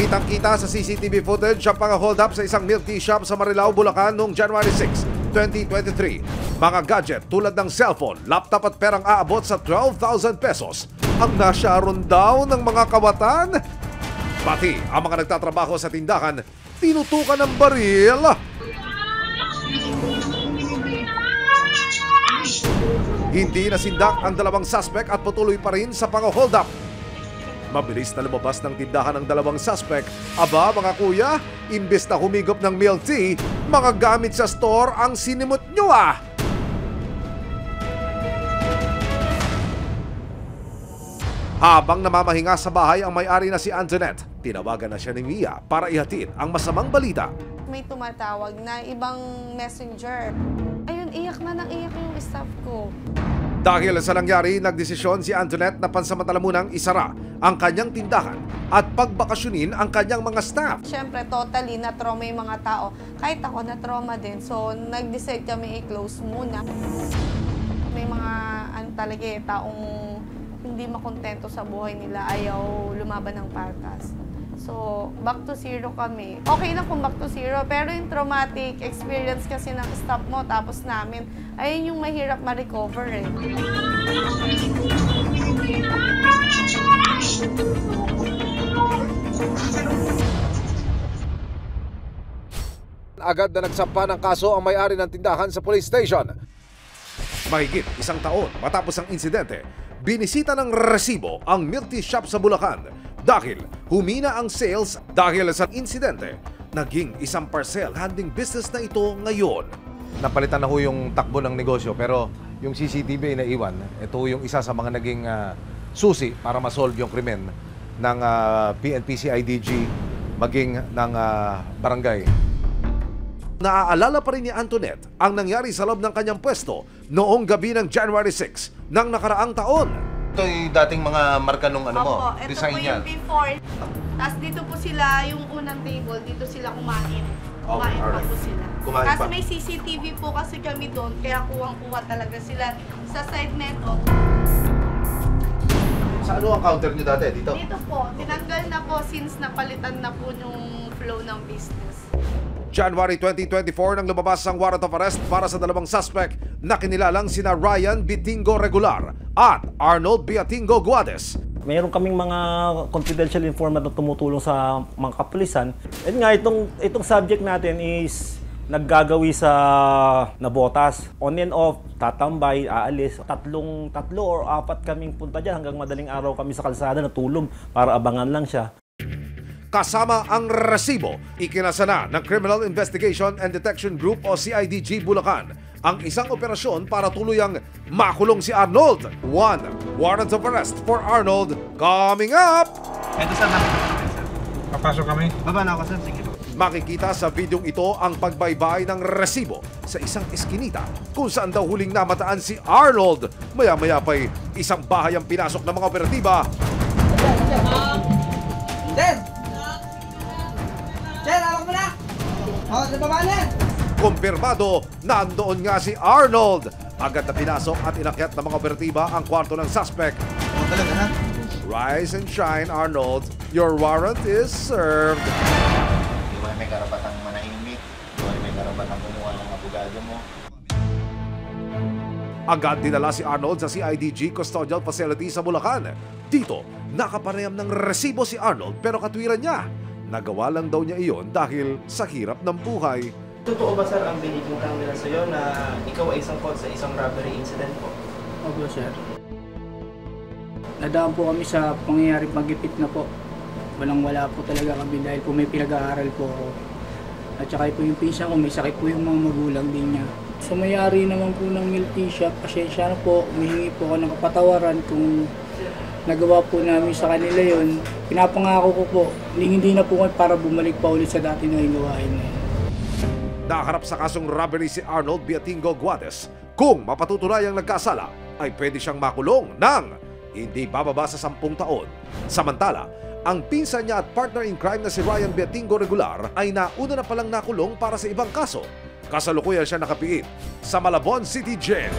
Kitang-kita sa CCTV footage ang pang-hold up sa isang milk tea shop sa Marilao, Bulacan noong January 6, 2023. Mga gadget tulad ng cellphone, laptop at perang aabot sa 12,000 pesos ang nasyaron daw ng mga kawatan. Pati ang mga nagtatrabaho sa tindahan, tinutukan ng baril. Hindi nasindak ang dalawang suspect at patuloy pa rin sa pang-hold up. Mabilis na lumabas ng tindahan ng dalawang suspect. Aba mga kuya, imbes na humigop ng milk tea, mga gamit sa store ang sinimot nyo ah! Habang namamahinga sa bahay ang may-ari na si Antoinette, tinawagan na siya ni Mia para ihatid ang masamang balita. May tumatawag na ibang messenger. Ayun, iyak na nang iyak yung staff ko. Dahil sa nangyari, nagdesisyon si Antoinette na pansamantala munang isara ang kanyang tindahan at pagbakasyonin ang kanyang mga staff. Siyempre, totally na-trauma yung mga tao. Kahit ako na-trauma din. So, nag-decide kami i-close muna. May mga talaga taong hindi makontento sa buhay nila, ayaw lumaban ng patas. So, back to zero kami. Okay na kung back to zero, pero yung traumatic experience kasi ng staff mo, tapos namin, ayun yung mahirap ma-recover eh. Agad na nagsampa ng kaso ang may-ari ng tindahan sa police station. Mahigit isang taon matapos ang insidente, binisita ng resibo ang milk tea shop sa Bulacan dahil humina ang sales dahil sa insidente. Naging isang parcel handling business na ito ngayon. Napalitan na ho yung takbo ng negosyo pero yung CCTV ay naiwan. Ito yung isa sa mga naging susi para masolve yung krimen ng PNP-CIDG maging ng barangay. Naaalala pa rin ni Antoinette ang nangyari sa loob ng kanyang pwesto noong gabi ng January 6 ng nakaraang taon. Ito yung dating mga marka nung ano mo, Opo, design yan. ito po yung before. Tapos dito po sila, yung unang table, dito sila kumain. Kumain pa po sila. Kumain Kasi pa. may CCTV po kasi kami doon, kaya kuwang-kuha talaga sila sa side neto. Sa ano ang counter nyo dati? Dito? Dito po, tinanggal na po since napalitan na po yung flow ng business. January 2024 nang lumabas ang warrant of arrest para sa dalawang suspect na kinilalang sina Ryan Bitingo Regular at Arnold Beatingo Guades. Mayroon kaming mga confidential informant na tumutulong sa mga kapulisan. At nga, itong subject natin is naggagawi sa nabotas. On and off, tatambay, aalis. Tatlo or apat kaming punta dyan hanggang madaling araw kami sa kalsada na tulong para abangan lang siya. Kasama ang resibo, ikinasana ng Criminal Investigation and Detection Group o CIDG Bulacan ang isang operasyon para tuluyang makulong si Arnold. One warrant of arrest for Arnold coming up! Ito sir, papasok kami. Baba na ako sir, sige. Makikita sa videong ito ang pagbaybay ng resibo sa isang eskinita kung saan daw huling namataan si Arnold. Maya-maya pa'y isang bahay ang pinasok ng mga operatiba. Sir, awak mo na! O, sa baba na! Kumpirmado, nandoon nga si Arnold. Agad na pinasok at inakyat ng mga operatiba ang kwarto ng suspect. O, talaga ha? Rise and shine, Arnold. Your warrant is served. Di ba may karapatang manahimik? Di ba may karapatang kumuha ng abogado mo? Agad dinala si Arnold sa CIDG Custodial Facility sa Bulacan. Dito, nakapareham ng resibo si Arnold pero katwiran niya. Nagawa lang daw niya iyon dahil sa hirap ng buhay. Totoo ba sir ang binibintang nila sa iyo na ikaw ay isang sa isang robbery incident po? Opo sir. Nadaan po kami sa pangyayari pagipit na po. Walang-wala po talaga kami dahil po may pinag-aaral po ako. At saka po yung pinsan ko, may sakit po yung mga magulang din niya. Sa may-ari naman po ng milk tea shop, pasensya na po, humihingi po ako ng kapatawaran kung nagawa po namin sa kanila yon. Pinapangako ko po, hindi na po para bumalik pa ulit sa dati na hinuwain na yun. Nakaharap sa kasong robbery si Arnold Beatingo Guades. Kung mapatutunayang nagkasala, ay pwede siyang makulong ng hindi bababa sa 10 taon. Samantala, ang pinsan niya at partner in crime na si Ryan Beatingo Regular ay nauna na palang nakulong para sa ibang kaso. Kasalukuyan siya nakapiit sa Malabon City Jail.